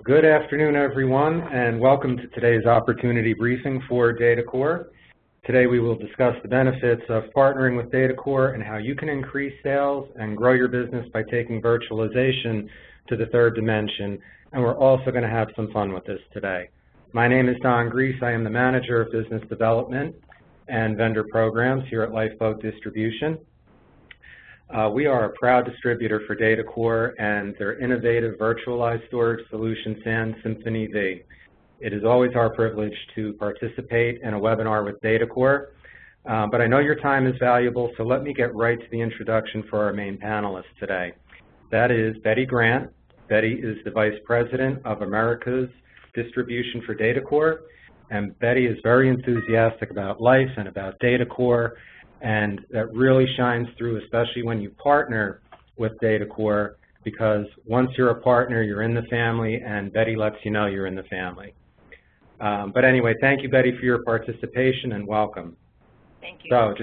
Good afternoon, everyone, and welcome to today's opportunity briefing for DataCore. Today we will discuss the benefits of partnering with DataCore and how you can increase sales and grow your business by taking virtualization to the third dimension, and we're also going to have some fun with this today. My name is Don Grease. I am the Manager of Business Development and Vendor Programs here at Lifeboat Distribution. We are a proud distributor for DataCore and their innovative virtualized storage solution, SAN Symphony V. It is always our privilege to participate in a webinar with DataCore, but I know your time is valuable, so let me get right to the introduction for our main panelist today. That is Betty Grant. Betty is the Vice President of America's Distribution for DataCore, and Betty is very enthusiastic about life and about DataCore, and that really shines through, especially when you partner with DataCore, because once you're a partner, you're in the family, and Betty lets you know you're in the family. But anyway, thank you, Betty, for your participation, and welcome. Thank you. So,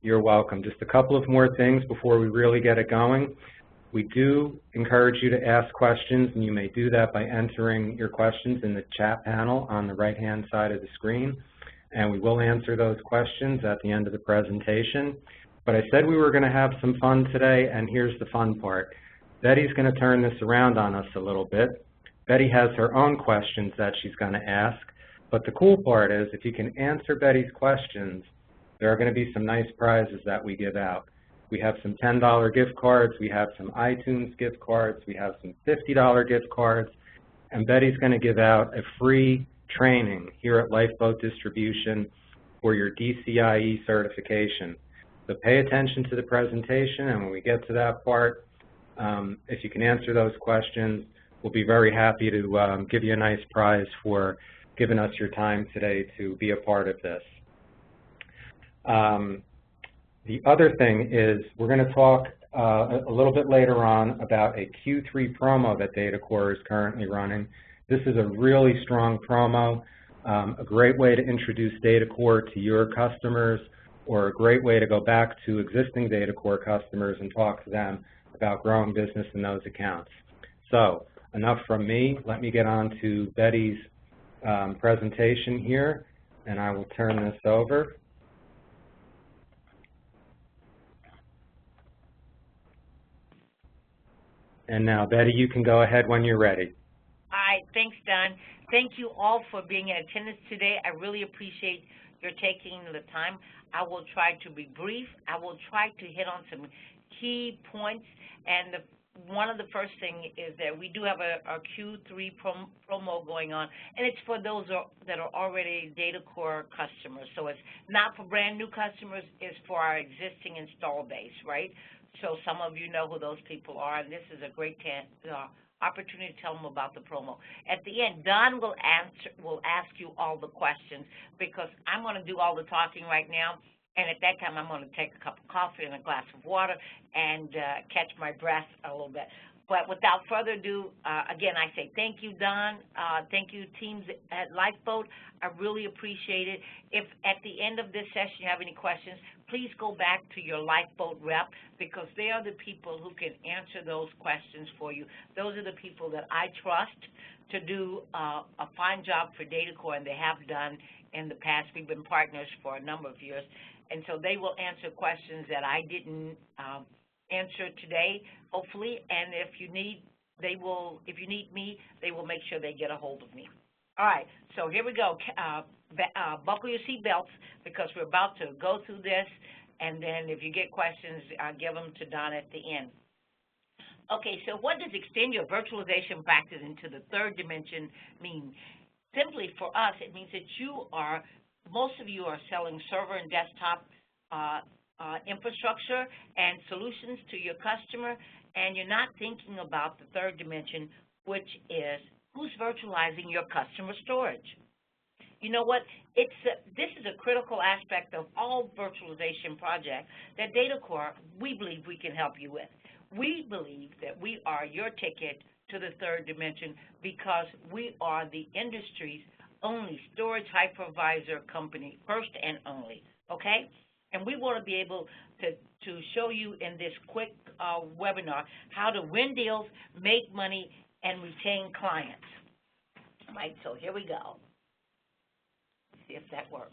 you're welcome. Just a couple of more things before we really get it going. We do encourage you to ask questions, and you may do that by entering your questions in the chat panel on the right-hand side of the screen. And we will answer those questions at the end of the presentation. But I said we were going to have some fun today, and here's the fun part. Betty's going to turn this around on us a little bit. Betty has her own questions that she's going to ask, but the cool part is if you can answer Betty's questions, there are going to be some nice prizes that we give out. We have some $10 gift cards, we have some iTunes gift cards, we have some $50 gift cards, and Betty's going to give out a free training here at Lifeboat Distribution for your DCIE certification. So pay attention to the presentation, and when we get to that part, if you can answer those questions, we'll be very happy to give you a nice prize for giving us your time today to be a part of this. The other thing is we're going to talk a little bit later on about a Q3 promo that DataCore is currently running. This is a really strong promo, a great way to introduce DataCore to your customers, or a great way to go back to existing DataCore customers and talk to them about growing business in those accounts. So, enough from me. Let me get on to Betty's presentation here, and I will turn this over. And now, Betty, you can go ahead when you're ready. All right, thanks, Don. Thank you all for being in attendance today. I really appreciate your taking the time. I will try to be brief. I will try to hit on some key points. And one of the first things is that we do have a Q3 promo going on, and it's for those that are already DataCore customers. So it's not for brand new customers, it's for our existing install base, right? So some of you know who those people are, and this is a great opportunity to tell them about the promo. At the end, Don will ask you all the questions, because I'm going to do all the talking right now, and at that time I'm going to take a cup of coffee and a glass of water and catch my breath a little bit. But without further ado, again, I say thank you, Don. Thank you, teams at Lifeboat. I really appreciate it. If at the end of this session you have any questions, please go back to your Lifeboat rep, because they are the people who can answer those questions for you. Those are the people that I trust to do a fine job for DataCore, and they have done in the past. We've been partners for a number of years, and so they will answer questions that I didn't answer today, hopefully, and if you need me, they will make sure they get a hold of me. All right, so here we go. Buckle your seat belts, because we're about to go through this, and then if you get questions, give them to Don at the end. Okay, so what does extend your virtualization practice into the third dimension mean? Simply for us, it means that most of you are selling server and desktop infrastructure and solutions to your customer, and you're not thinking about the third dimension, which is who's virtualizing your customer storage. You know what? This is a critical aspect of all virtualization projects that DataCore, we believe we can help you with. We believe that we are your ticket to the third dimension, because we are the industry's only storage hypervisor company, first and only, okay? And we want to be able to show you in this quick webinar how to win deals, make money, and retain clients. All right, so here we go. Let's see if that works.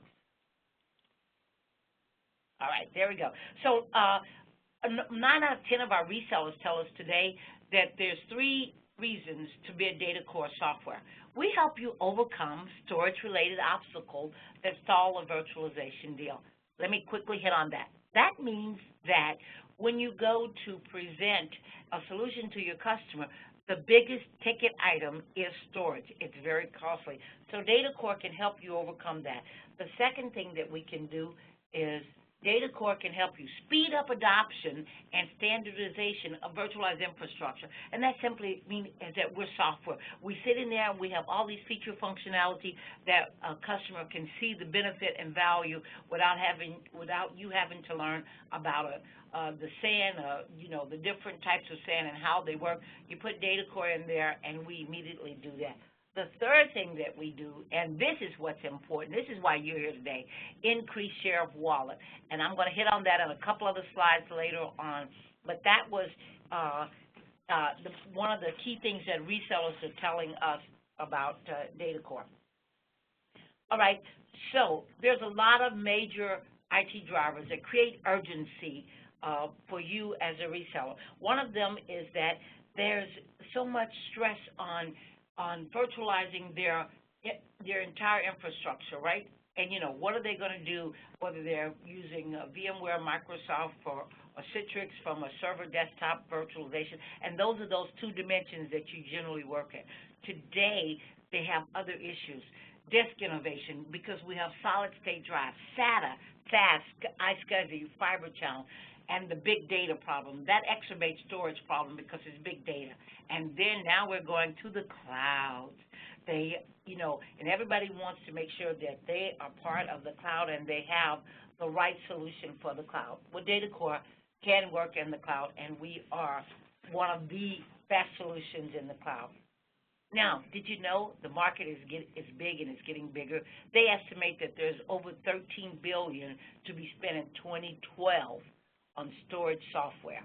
All right, there we go. So 9 out of 10 of our resellers tell us today that there's 3 reasons to be a DataCore software. We help you overcome storage-related obstacles that stall a virtualization deal. Let me quickly hit on that. That means that when you go to present a solution to your customer, the biggest ticket item is storage. It's very costly. So DataCore can help you overcome that. The second thing that we can do is DataCore can help you speed up adoption and standardization of virtualized infrastructure. And that simply means that we're software. We sit in there and we have all these feature functionality that a customer can see the benefit and value without you having to learn about the SAN, the different types of SAN and how they work. You put DataCore in there and we immediately do that. The third thing that we do, and this is what's important, this is why you're here today, increase share of wallet. And I'm going to hit on that on a couple other slides later on. But that was one of the key things that resellers are telling us about DataCore. All right, so there's a lot of major IT drivers that create urgency for you as a reseller. One of them is that there's so much stress on virtualizing their entire infrastructure, right? And, what are they going to do, whether they're using VMware, Microsoft, or Citrix from a server desktop virtualization, and those are those 2 dimensions that you generally work at. Today, they have other issues. Disk innovation, because we have solid-state drives, SATA, SAS, iSCSI, fiber channel, and the big data problem, that exabyte storage problem because it's big data. And then now we're going to the cloud. And everybody wants to make sure that they are part of the cloud and they have the right solution for the cloud. Well, DataCore can work in the cloud, and we are one of the best solutions in the cloud. Now, did you know the market is big and it's getting bigger? They estimate that there's over $13 billion to be spent in 2012 on storage software,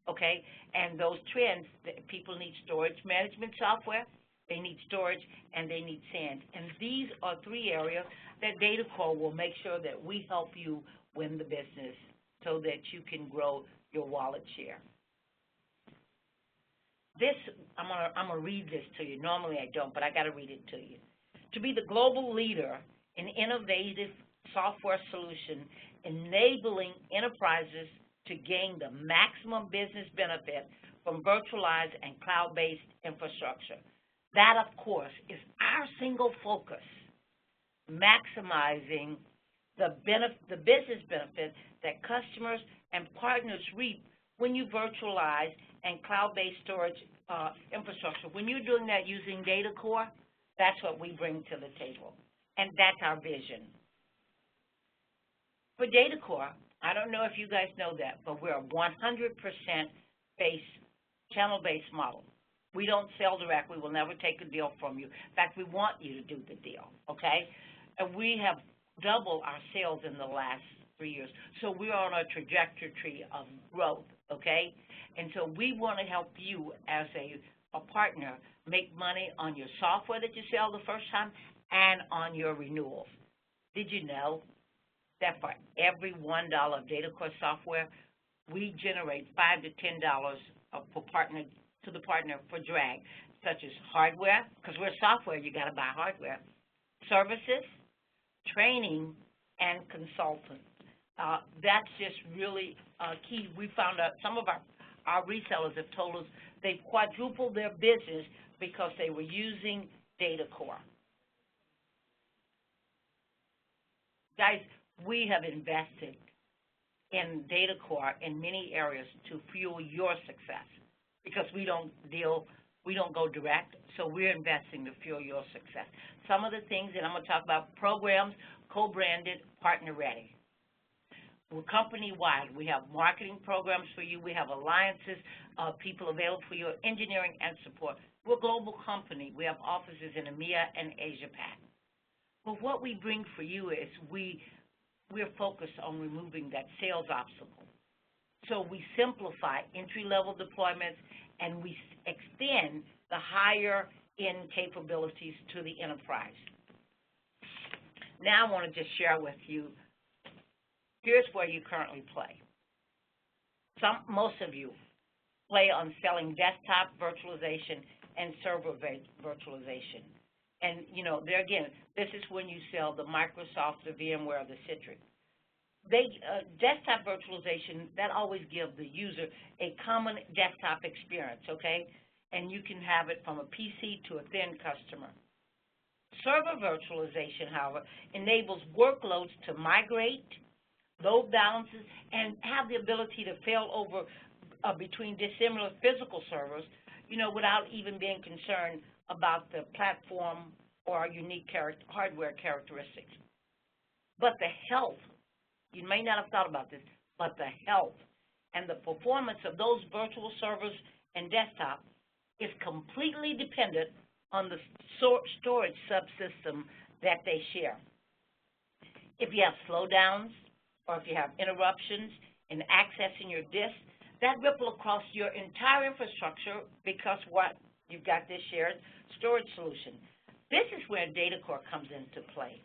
okay? And those trends, people need storage management software, they need storage, and they need SAN. And these are 3 areas that DataCore will make sure that we help you win the business so that you can grow your wallet share. This, I'm gonna read this to you. Normally I don't, but I gotta read it to you. To be the global leader in innovative software solution, enabling enterprises to gain the maximum business benefit from virtualized and cloud-based infrastructure. That, of course, is our single focus, maximizing the business benefit that customers and partners reap when you virtualize and cloud-based storage infrastructure. When you're doing that using DataCore, that's what we bring to the table, and that's our vision. For DataCore, I don't know if you guys know that, but we're a 100% channel-based model. We don't sell direct. We will never take a deal from you. In fact, we want you to do the deal, okay? And we have doubled our sales in the last 3 years. So we're on a trajectory of growth, okay? And so we want to help you as a partner make money on your software that you sell the first time and on your renewals. Did you know that for every $1 of DataCore software, we generate $5 to $10 to the partner for drag, such as hardware, because we're software, you got to buy hardware, services, training, and consultants. That's just really key. We found out some of our resellers have told us they've quadrupled their business because they were using DataCore. Guys, we have invested in DataCore in many areas to fuel your success because we don't go direct, so we're investing to fuel your success. Some of the things that I'm going to talk about, programs, co-branded, partner-ready. We're company-wide. We have marketing programs for you. We have alliances, people available for you, engineering and support. We're a global company. We have offices in EMEA and Asia-Pac. But what we bring for you is we're focused on removing that sales obstacle. So we simplify entry-level deployments, and we extend the higher in capabilities to the enterprise. Now I want to just share with you, here's where you currently play. Most of you play on selling desktop virtualization and server virtualization. And, you know, there again, this is when you sell the Microsoft, the VMware, the Citrix. Desktop virtualization, that always gives the user a common desktop experience, okay? And you can have it from a PC to a thin customer. Server virtualization, however, enables workloads to migrate, load balances, and have the ability to fail over between dissimilar physical servers, you know, without even being concerned about the platform or unique hardware characteristics. But the health, you may not have thought about this, but the health and the performance of those virtual servers and desktop is completely dependent on the storage subsystem that they share. If you have slowdowns or if you have interruptions in accessing your disk, that ripple across your entire infrastructure because what? You've got this shared storage solution. This is where DataCore comes into play.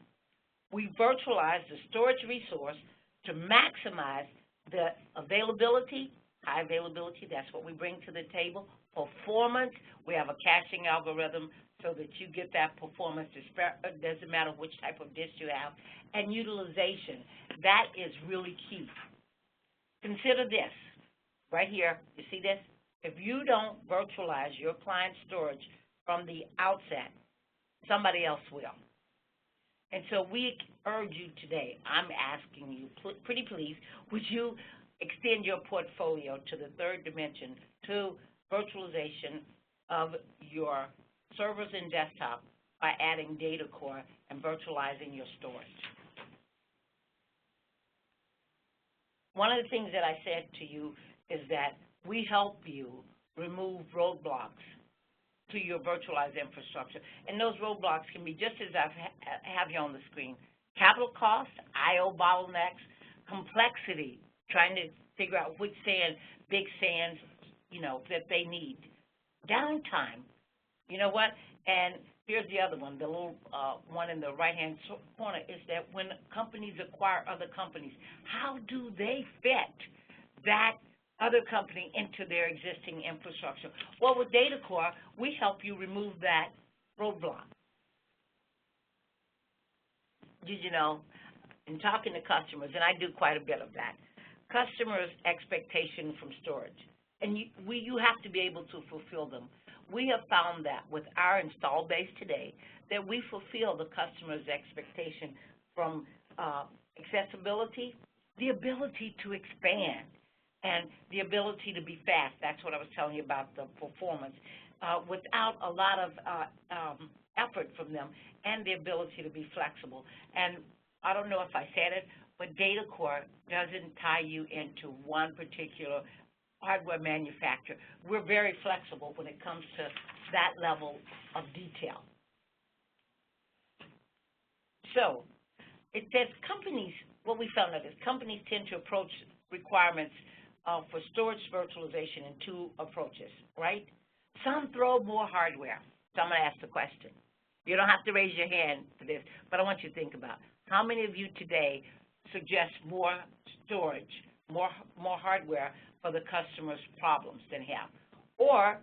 We virtualize the storage resource to maximize the availability, high availability, that's what we bring to the table. Performance, we have a caching algorithm so that you get that performance, it doesn't matter which type of disk you have. And utilization, that is really key. Consider this, right here, you see this? If you don't virtualize your client storage from the outset, somebody else will. And so we urge you today, I'm asking you, pretty please, would you extend your portfolio to the third dimension, to virtualization of your servers and desktop by adding DataCore and virtualizing your storage. One of the things that I said to you is that we help you remove roadblocks to your virtualized infrastructure. And those roadblocks can be just as I have you on the screen. Capital costs, I/O bottlenecks, complexity, trying to figure out which big SANs, you know, that they need. Downtime, you know what? And here's the other one, the little one in the right-hand corner, is that when companies acquire other companies, how do they fit that other company into their existing infrastructure? Well, with DataCore, we help you remove that roadblock. Did you know, in talking to customers, and I do quite a bit of that, customers' expectation from storage, and you have to be able to fulfill them. We have found that with our install base today, that we fulfill the customer's expectation from accessibility, the ability to expand, and the ability to be fast. That's what I was telling you about the performance, without a lot of effort from them, and the ability to be flexible. And I don't know if I said it, but DataCore doesn't tie you into one particular hardware manufacturer. We're very flexible when it comes to that level of detail. So it says companies, what we found out is companies tend to approach requirements for storage virtualization in two approaches, right? Some throw more hardware. So I'm going to ask the question. You don't have to raise your hand for this, but I want you to think about how many of you today suggest more storage, more hardware for the customer's problems than have. Or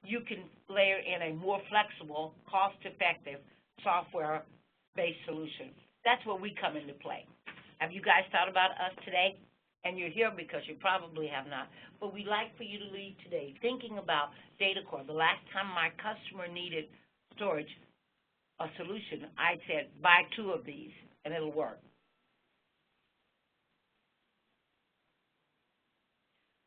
you can layer in a more flexible, cost-effective, software-based solution. That's where we come into play. Have you guys thought about us today? And you're here because you probably have not. But we'd like for you to leave today thinking about DataCore. The last time my customer needed storage, a solution, I said, buy 2 of these, and it'll work.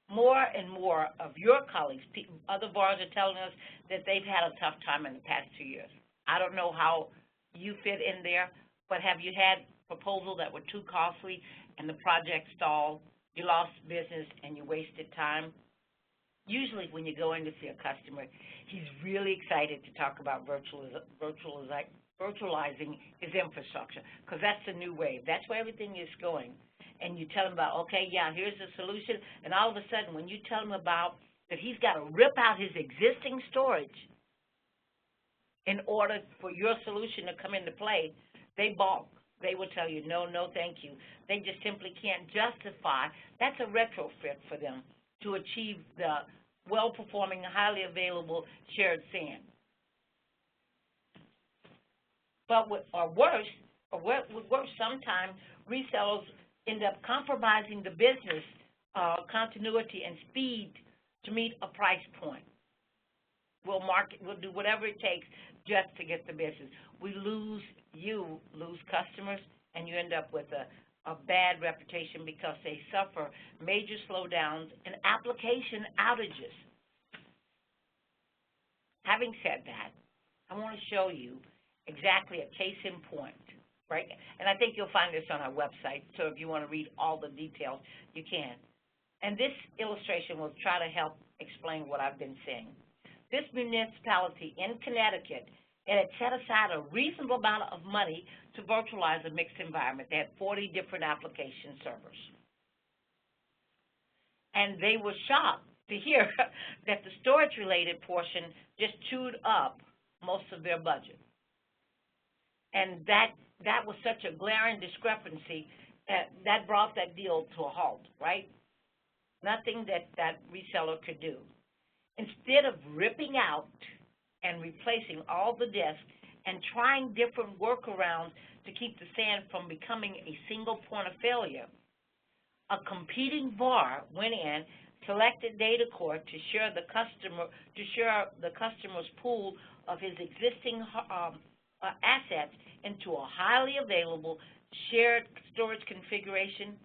More and more of your colleagues, other VARs are telling us that they've had a tough time in the past 2 years. I don't know how you fit in there, but have you had proposals that were too costly and the project stalled, you lost business, and you wasted time? Usually when you go in to see a customer, he's really excited to talk about virtualizing his infrastructure, because that's the new wave. That's where everything is going. And you tell him about, okay, yeah, here's the solution, and all of a sudden when you tell him about that he's got to rip out his existing storage, in order for your solution to come into play, they balk. They will tell you, no, no, thank you. They just simply can't justify. That's a retrofit for them to achieve the well-performing, highly available shared SAN. But worse, sometimes resellers end up compromising the business continuity and speed to meet a price point. We'll do whatever it takes just to get the business. You lose customers, and you end up with a bad reputation because they suffer major slowdowns and application outages. Having said that, I want to show you exactly a case in point, right? And I think you'll find this on our website, so if you want to read all the details, you can. And this illustration will try to help explain what I've been saying. This municipality in Connecticut, it had set aside a reasonable amount of money to virtualize a mixed environment. They had 40 different application servers. And they were shocked to hear that the storage-related portion just chewed up most of their budget. And that was such a glaring discrepancy that brought that deal to a halt, right? Nothing that reseller could do. Instead of ripping out and replacing all the disks and trying different workarounds to keep the SAN from becoming a single point of failure, a competing VAR went in, selected DataCore to share the customer's pool of his existing assets into a highly available shared storage configuration.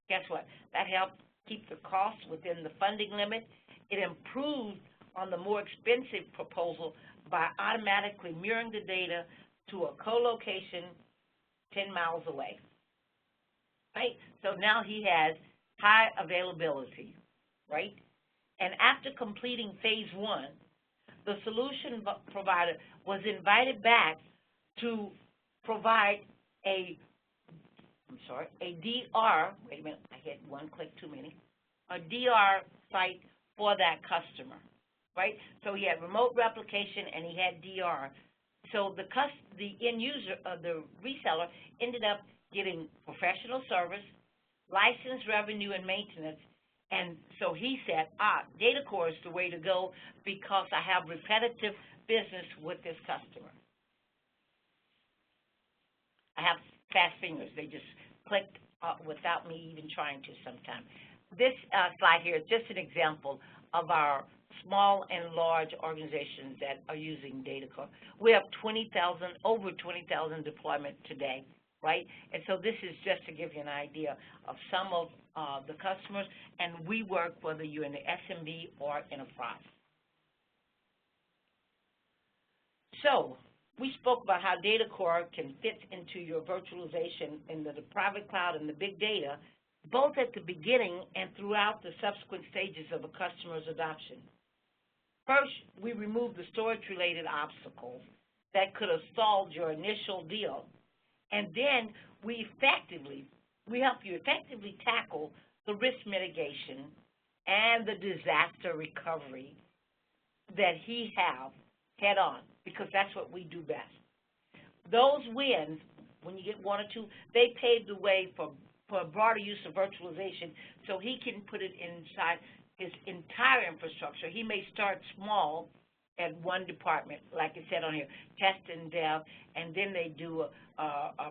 Guess what? That helped keep the cost within the funding limit. It improved on the more expensive proposal by automatically mirroring the data to a co-location 10 miles away, right? So now he has high availability, right? And after completing phase one, the solution provider was invited back to provide a DR, wait a minute, I hit one click too many, a DR site for that customer, right? So he had remote replication and he had DR. So the end user, the reseller, ended up getting professional service, license revenue and maintenance, and so he said, DataCore is the way to go because I have repetitive business with this customer. I have fast fingers. They just clicked without me even trying to sometimes. This slide here is just an example of our small and large organizations that are using DataCore. We have over 20,000 deployments today, right? And so this is just to give you an idea of some of the customers, and we work whether you're in the SMB or enterprise. So we spoke about how DataCore can fit into your virtualization in the private cloud and the big data, both at the beginning and throughout the subsequent stages of a customer's adoption. First, we removed the storage-related obstacles that could have stalled your initial deal, and then we help you effectively tackle the risk mitigation and the disaster recovery that he have head on, because that's what we do best. Those wins, when you get one or two, they pave the way for a broader use of virtualization so he can put it inside his entire infrastructure. He may start small at one department, like it said on here, test and dev, and then they do a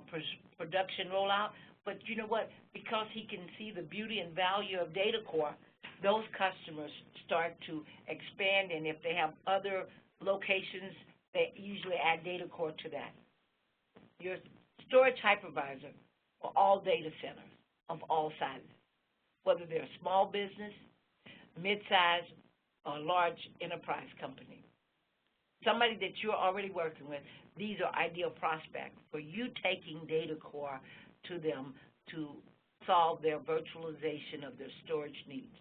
production rollout. But you know what? Because he can see the beauty and value of DataCore, those customers start to expand, and if they have other locations, they usually add DataCore to that. Your Storage Hypervisor for all data centers of all sizes, whether they're a small business, mid-size, or large enterprise company. Somebody that you're already working with, these are ideal prospects for you taking DataCore to them to solve their virtualization of their storage needs.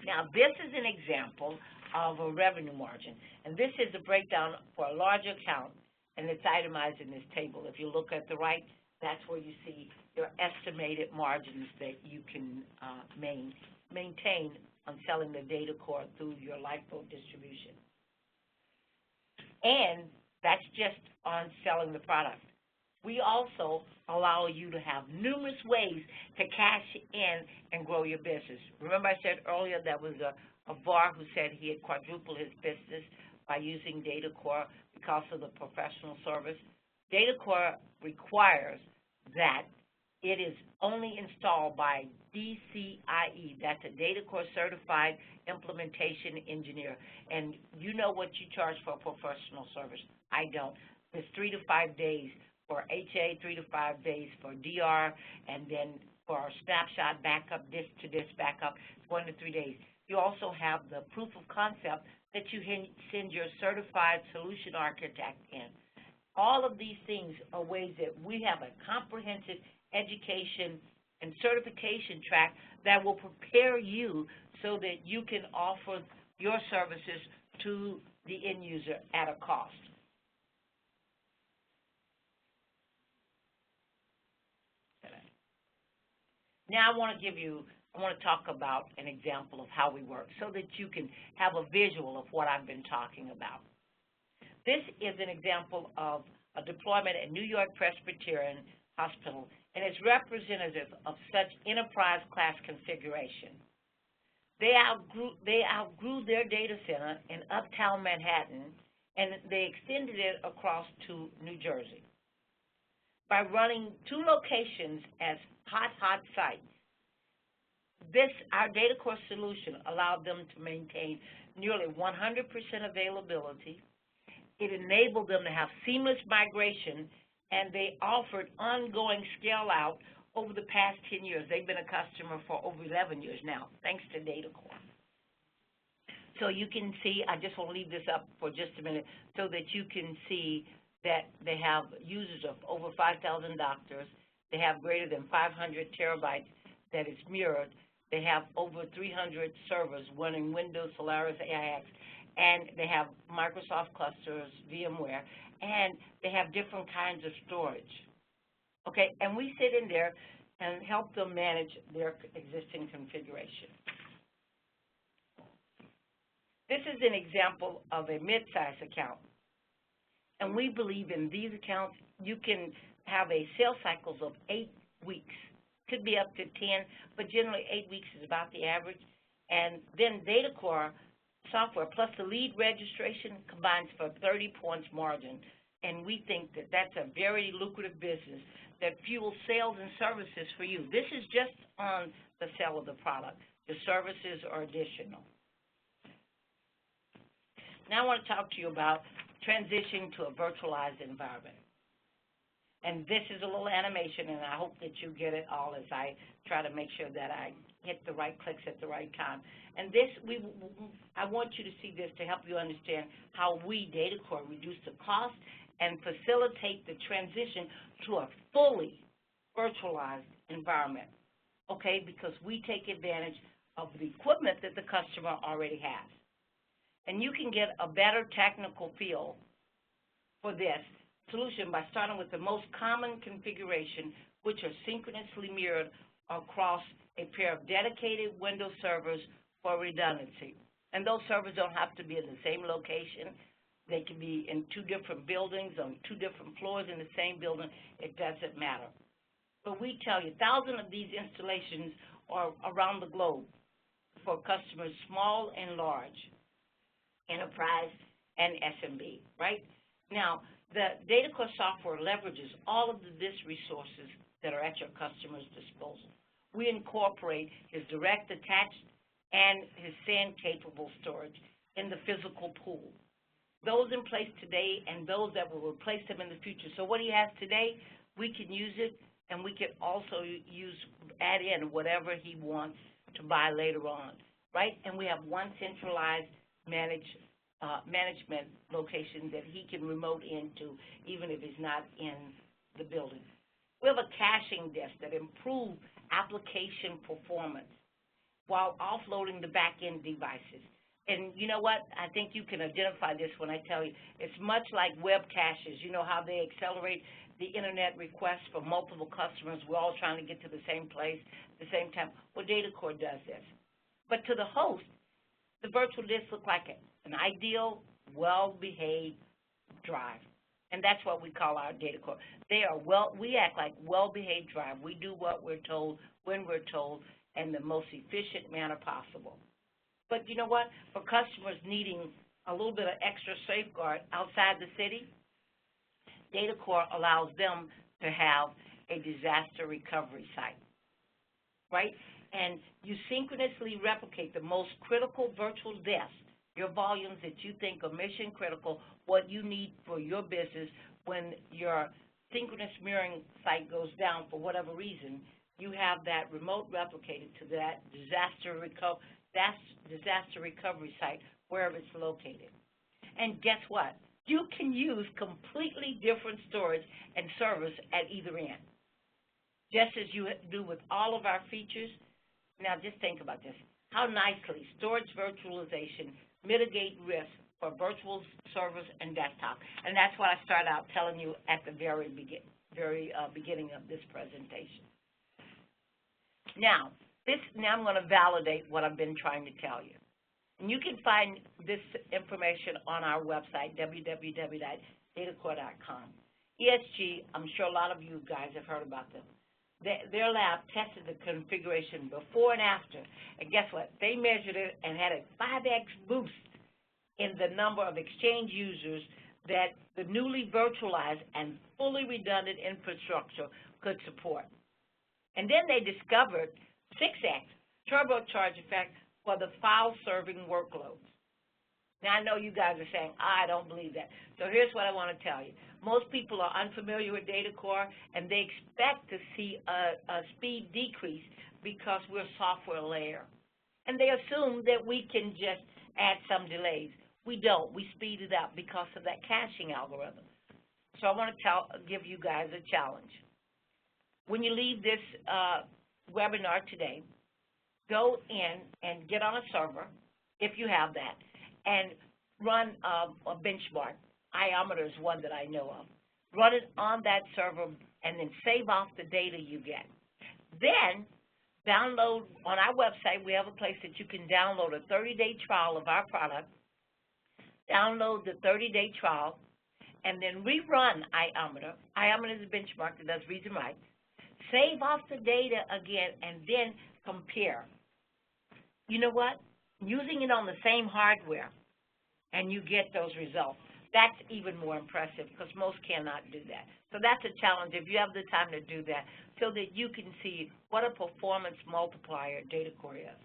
Now, this is an example of a revenue margin, and this is a breakdown for a large account, and it's itemized in this table. If you look at the right, that's where you see your estimated margins that you can maintain on selling the DataCore through your Lifeboat distribution. And that's just on selling the product. We also allow you to have numerous ways to cash in and grow your business. Remember I said earlier that was a VAR who said he had quadrupled his business by using DataCore because of the professional service. DataCore requires that it is only installed by DCIE, that's a DataCore Certified Implementation Engineer. And you know what you charge for a professional service. I don't. It's 3 to 5 days for HA, 3 to 5 days for DR, and then for our snapshot backup, disk to disk backup, 1 to 3 days. You also have the proof of concept that you send your certified solution architect in. All of these things are ways that we have a comprehensive education and certification track that will prepare you so that you can offer your services to the end user at a cost. Now I want to talk about an example of how we work so that you can have a visual of what I've been talking about. This is an example of a deployment at New York Presbyterian Hospital, and it's representative of such enterprise-class configuration. They outgrew their data center in uptown Manhattan, and they extended it across to New Jersey. By running 2 locations as hot sites, our DataCore solution allowed them to maintain nearly 100% availability. It enabled them to have seamless migration, and they offered ongoing scale-out over the past 10 years. They've been a customer for over 11 years now, thanks to DataCore. So you can see, I just want to leave this up for just a minute so that you can see that they have users of over 5,000 doctors. They have greater than 500 terabytes that is mirrored. They have over 300 servers running Windows, Solaris, AIX, and they have Microsoft clusters, VMware, and they have different kinds of storage. Okay, and we sit in there and help them manage their existing configuration. This is an example of a mid-size account. And we believe in these accounts, you can have a sales cycles of 8 weeks. Could be up to 10, but generally 8 weeks is about the average. And then DataCore software plus the lead registration combines for 30 points margin. And we think that that's a very lucrative business that fuels sales and services for you. This is just on the sale of the product. The services are additional. Now I want to talk to you about transitioning to a virtualized environment. And this is a little animation, and I hope that you get it all as I try to make sure that I hit the right clicks at the right time. And this, I want you to see this to help you understand how we, DataCore, reduce the cost and facilitate the transition to a fully virtualized environment, okay, because we take advantage of the equipment that the customer already has. And you can get a better technical feel for this solution by starting with the most common configuration, which are synchronously mirrored across a pair of dedicated Windows servers for redundancy. And those servers don't have to be in the same location. They can be in 2 different buildings, on 2 different floors in the same building. It doesn't matter. But we tell you, thousands of these installations are around the globe for customers small and large, enterprise and SMB, right? Now, the DataCore software leverages all of the disk resources that are at your customer's disposal. We incorporate his direct attached and his SAN-capable storage in the physical pool. Those in place today and those that will replace them in the future. So what he has today, we can use it, and we can also add in whatever he wants to buy later on, right? And we have one centralized management location that he can remote into even if he's not in the building. We have a caching disk that improves application performance while offloading the back-end devices. And you know what? I think you can identify this when I tell you. It's much like web caches. You know how they accelerate the internet requests for multiple customers. We're all trying to get to the same place at the same time. Well, DataCore does this. But to the host, the virtual disks look like an ideal, well-behaved drive. And that's what we call our DataCore. We act like well-behaved drive. We do what we're told, when we're told, in the most efficient manner possible. But you know what? For customers needing a little bit of extra safeguard outside the city, DataCore allows them to have a disaster recovery site, right? And you synchronously replicate the most critical virtual desks, your volumes that you think are mission critical, what you need for your business when your synchronous mirroring site goes down for whatever reason. You have that remote replicated to that disaster recovery site wherever it's located. And guess what? You can use completely different storage and service at either end, just as you do with all of our features. Now, just think about this. How nicely storage virtualization mitigate risk for virtual servers and desktop. And that's what I started out telling you at the very beginning of this presentation. Now I'm going to validate what I've been trying to tell you. And you can find this information on our website, www.datacore.com. ESG, I'm sure a lot of you guys have heard about them. Their lab tested the configuration before and after, and guess what? They measured it and had a 5x boost in the number of Exchange users that the newly virtualized and fully redundant infrastructure could support. And then they discovered 6x turbocharge effect for the file-serving workloads. Now, I know you guys are saying, I don't believe that. So here's what I want to tell you. Most people are unfamiliar with DataCore, and they expect to see a speed decrease because we're a software layer. And they assume that we can just add some delays. We don't. We speed it up because of that caching algorithm. So I want to give you guys a challenge. When you leave this webinar today, go in and get on a server, if you have that, and run a benchmark. Iometer is one that I know of. Run it on that server and then save off the data you get. Then download, on our website, we have a place that you can download a 30-day trial of our product, download the 30-day trial, and then rerun Iometer. Iometer is a benchmark that does reads and writes. Save off the data again, and then compare. You know what? Using it on the same hardware, and you get those results. That's even more impressive because most cannot do that. So that's a challenge if you have the time to do that so that you can see what a performance multiplier DataCore is.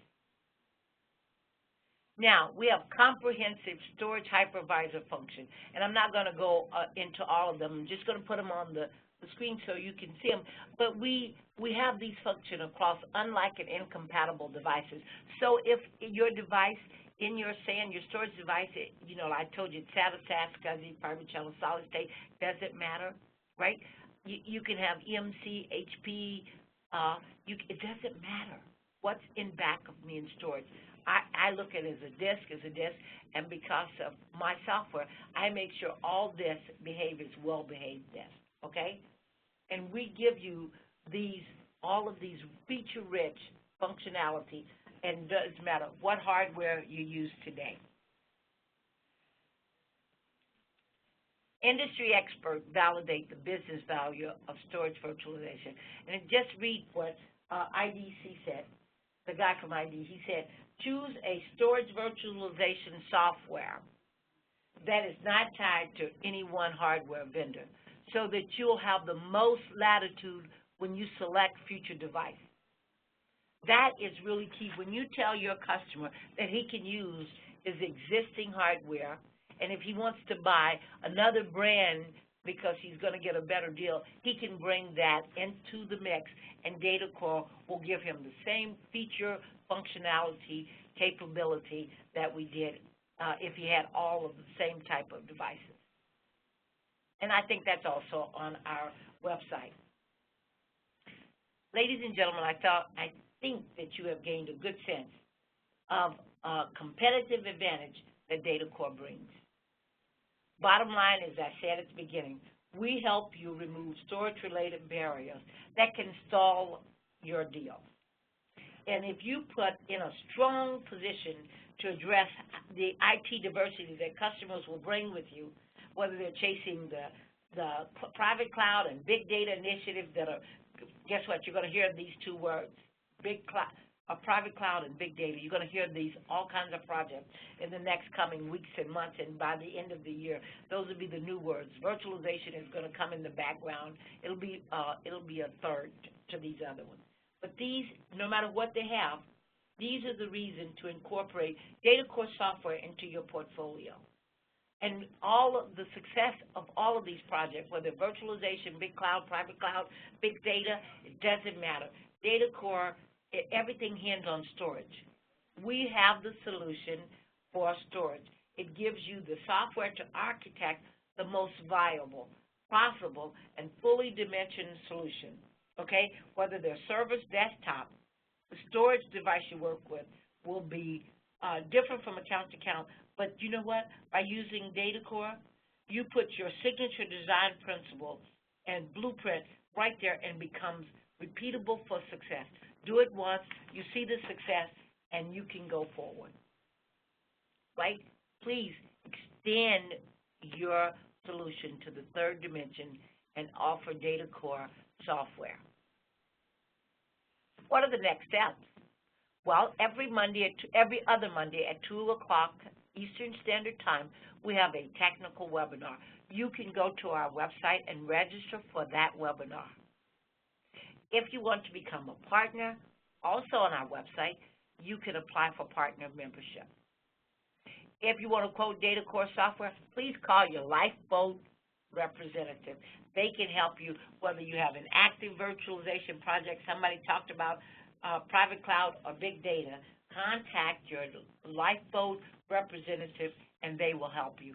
Now, we have comprehensive Storage Hypervisor function, and I'm not going to go into all of them. I'm just going to put them on the screen so you can see them. But we have these functions across unlike and incompatible devices. So if your device in your storage device, I told you, SATA, SAS, SCSI, private channel, solid state, doesn't matter, right? You can have EMC, HP, it doesn't matter what's in back of me in storage. I look at it as a disk, and because of my software, I make sure all disk behavior is well-behaved disk, okay? And we give you all of these feature-rich functionality, and it doesn't matter what hardware you use today. Industry experts validate the business value of storage virtualization. And just read what IDC said, the guy from ID. He said, choose a storage virtualization software that is not tied to any one hardware vendor so that you'll have the most latitude when you select future device. That is really key. When you tell your customer that he can use his existing hardware, and if he wants to buy another brand because he's going to get a better deal, he can bring that into the mix, and DataCore will give him the same feature, functionality, capability that we did if he had all of the same type of devices. And I think that's also on our website. Ladies and gentlemen, I think that you have gained a good sense of competitive advantage that DataCore brings. Bottom line, as I said at the beginning, we help you remove storage-related barriers that can stall your deal. And if you put in a strong position to address the IT diversity that customers will bring with you, whether they're chasing the private cloud and big data initiatives that are, guess what, you're going to hear these two words, private cloud and big data. You're going to hear these, all kinds of projects in the next coming weeks and months, and by the end of the year, those will be the new words. Virtualization is going to come in the background. It'll be a third to these other ones. But these, no matter what they have, these are the reason to incorporate DataCore software into your portfolio. And all of the success of all of these projects, whether virtualization, big cloud, private cloud, big data, it doesn't matter. DataCore, everything hands on storage. We have the solution for storage. It gives you the software to architect the most viable, possible, and fully dimensioned solution, okay? Whether they're servers, desktop, the storage device you work with will be different from account to account, but you know what? By using DataCore, you put your signature design principle and blueprint right there and becomes repeatable for success. Do it once, you see the success, and you can go forward, right? Please extend your solution to the third dimension and offer DataCore software. What are the next steps? Well, every other Monday at 2 o'clock Eastern Standard Time, we have a technical webinar. You can go to our website and register for that webinar. If you want to become a partner, also on our website, you can apply for partner membership. If you want to quote DataCore software, please call your Lifeboat representative. They can help you whether you have an active virtualization project, somebody talked about private cloud or big data. Contact your Lifeboat representative and they will help you.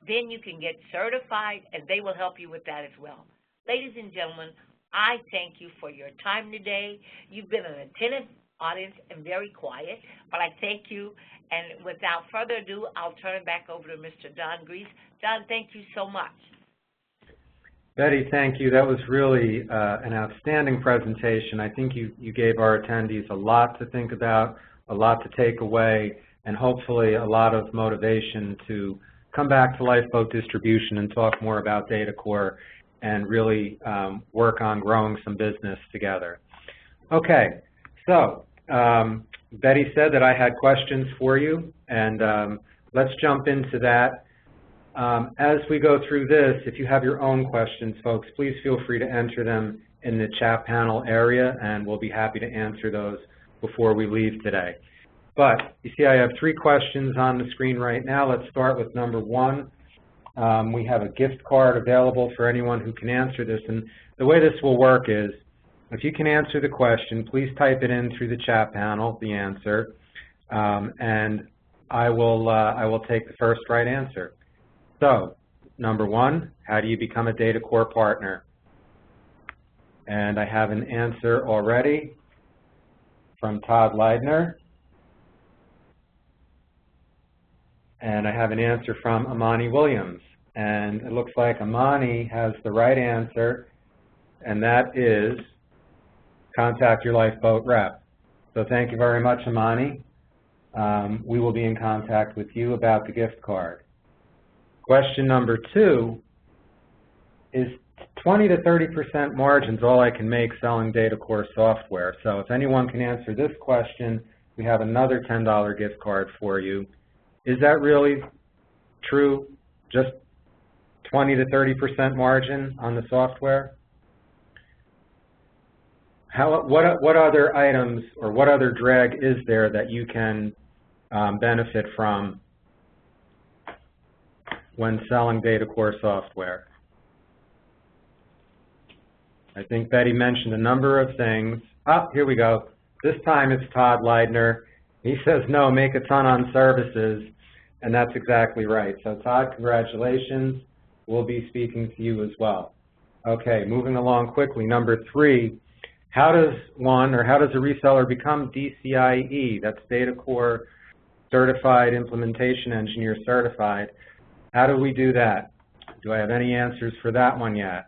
Then you can get certified and they will help you with that as well. Ladies and gentlemen, I thank you for your time today. You've been an attentive audience and very quiet, but I thank you. And without further ado, I'll turn it back over to Mr. Don Grease. Don, thank you so much. Betty, thank you. That was really an outstanding presentation. I think you gave our attendees a lot to think about, a lot to take away, and hopefully a lot of motivation to come back to Lifeboat Distribution and talk more about DataCore and really work on growing some business together. Okay, so Betty said that I had questions for you, and let's jump into that. As we go through this, if you have your own questions, folks, please feel free to enter them in the chat panel area, and we'll be happy to answer those before we leave today. But you see I have 3 questions on the screen right now. Let's start with number 1. We have a gift card available for anyone who can answer this. And the way this will work is, if you can answer the question, please type it in through the chat panel, the answer, and I will take the first right answer. So, number 1, how do you become a DataCore partner? And I have an answer already from Todd Leidner. And I have an answer from Amani Williams. And it looks like Amani has the right answer, and that is contact your Lifeboat rep. So thank you very much, Amani. We will be in contact with you about the gift card. Question number 2 is 20 to 30% margins all I can make selling DataCore software. So if anyone can answer this question, we have another $10 gift card for you. Is that really true? Just 20 to 30% margin on the software? What other items or what other drag is there that you can benefit from when selling DataCore software? I think Betty mentioned a number of things. Oh, here we go. This time it's Todd Leidner. He says, no, make a ton on services, and that's exactly right. So Todd, congratulations. We'll be speaking to you as well. Okay, moving along quickly. Number 3, how does a reseller become DCIE? That's DataCore Certified Implementation Engineer Certified. How do we do that? Do I have any answers for that one yet?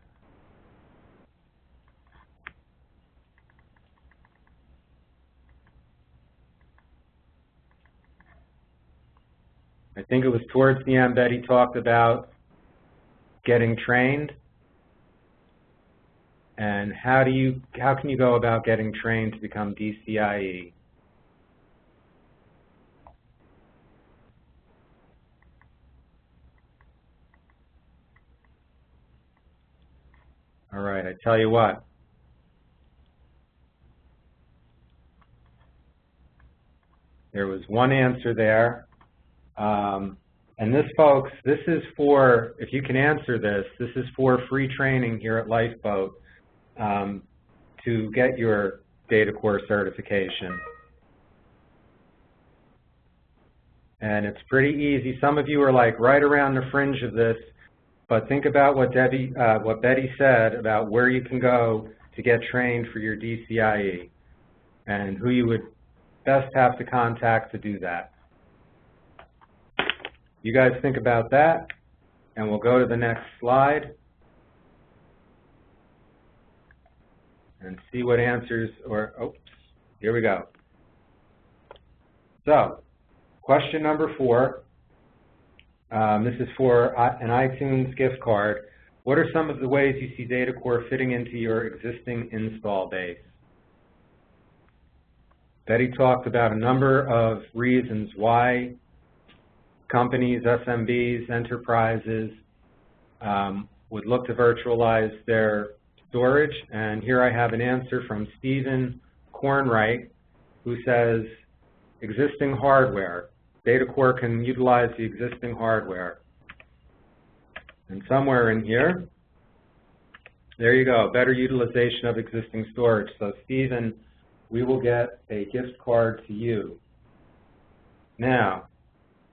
I think it was towards the end Betty talked about getting trained. And how can you go about getting trained to become DCIE? All right, I tell you what. There was one answer there. And this, folks, this is for, if you can answer this, this is for free training here at Lifeboat to get your DataCore certification. And it's pretty easy. Some of you are like right around the fringe of this, but think about what Betty said about where you can go to get trained for your DCIE and who you would best have to contact to do that. You guys think about that, and we'll go to the next slide and see what answers, or, oops, here we go. So, question number 4. This is for an iTunes gift card. What are some of the ways you see DataCore fitting into your existing install base? Betty talked about a number of reasons why companies, SMBs, enterprises would look to virtualize their storage. And here I have an answer from Stephen Kornwright, who says, existing hardware. DataCore can utilize the existing hardware. And somewhere in here, there you go, better utilization of existing storage. So Stephen, we will get a gift card to you. Now,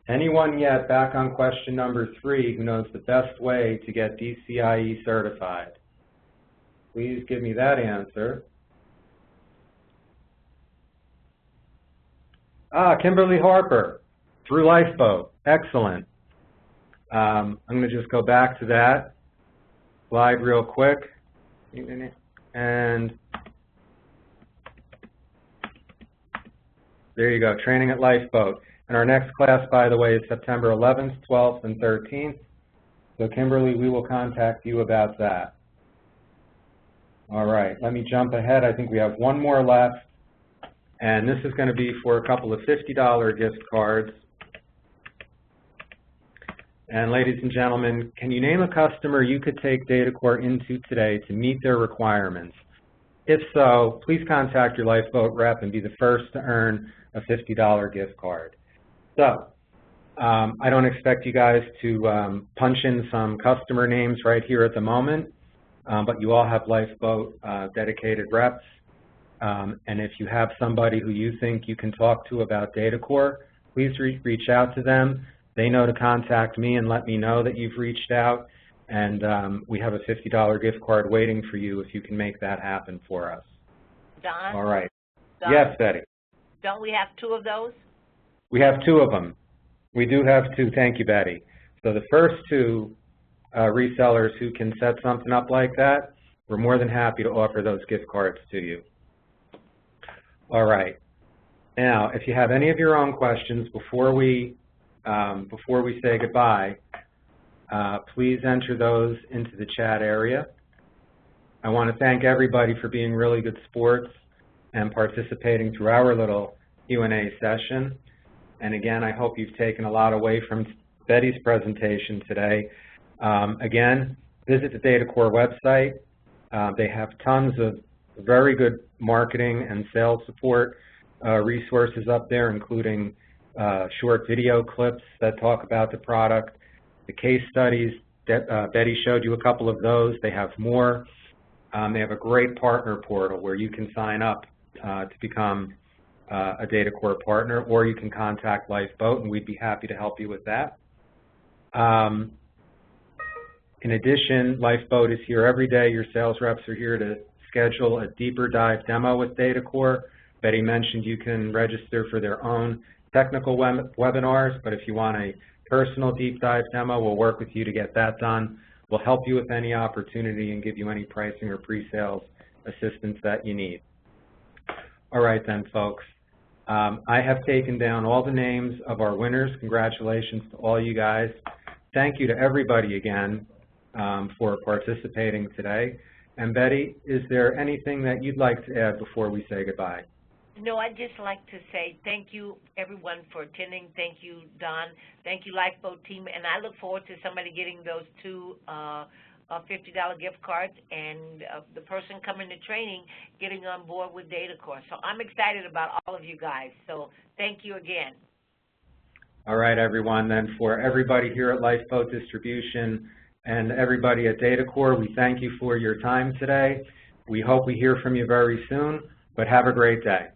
anyone yet back on question number 3 who knows the best way to get DCIE certified? Please give me that answer. Kimberly Harper, through Lifeboat. Excellent. I'm going to just go back to that slide real quick. And there you go, training at Lifeboat. And our next class, by the way, is September 11th, 12th, and 13th. So Kimberly, we will contact you about that. All right, let me jump ahead. I think we have one more left. And this is going to be for a couple of $50 gift cards. And ladies and gentlemen, can you name a customer you could take DataCore into today to meet their requirements? If so, please contact your Lifeboat rep and be the first to earn a $50 gift card. So, I don't expect you guys to punch in some customer names right here at the moment, but you all have Lifeboat dedicated reps. And if you have somebody who you think you can talk to about DataCore, please reach out to them. They know to contact me and let me know that you've reached out. And we have a $50 gift card waiting for you if you can make that happen for us. Don? All right. Don? Yes, Betty. Don't we have 2 of those? We have 2 of them. We do have 2. Thank you, Betty. So the first 2 resellers who can set something up like that, we're more than happy to offer those gift cards to you. All right. Now, if you have any of your own questions before we say goodbye, please enter those into the chat area. I want to thank everybody for being really good sports and participating through our little Q&A session. And again, I hope you've taken a lot away from Betty's presentation today. Again, visit the DataCore website. They have tons of very good marketing and sales support resources up there, including short video clips that talk about the product, the case studies. Betty showed you a couple of those. They have more. They have a great partner portal where you can sign up to become a DataCore partner, or you can contact Lifeboat, and we'd be happy to help you with that. In addition, Lifeboat is here every day. Your sales reps are here to schedule a deeper dive demo with DataCore. Betty mentioned you can register for their own technical webinars, but if you want a personal deep dive demo, we'll work with you to get that done. We'll help you with any opportunity and give you any pricing or pre-sales assistance that you need. All right then, folks. I have taken down all the names of our winners. Congratulations to all you guys. Thank you to everybody again for participating today. And Betty, is there anything that you'd like to add before we say goodbye? No, I'd just like to say thank you, everyone, for attending. Thank you, Don. Thank you, Lifeboat team. And I look forward to somebody getting those two $50 gift cards and the person coming to training getting on board with DataCore. So I'm excited about all of you guys. So thank you again. All right, everyone. Then for everybody here at Lifeboat Distribution and everybody at DataCore, we thank you for your time today. We hope we hear from you very soon, but have a great day.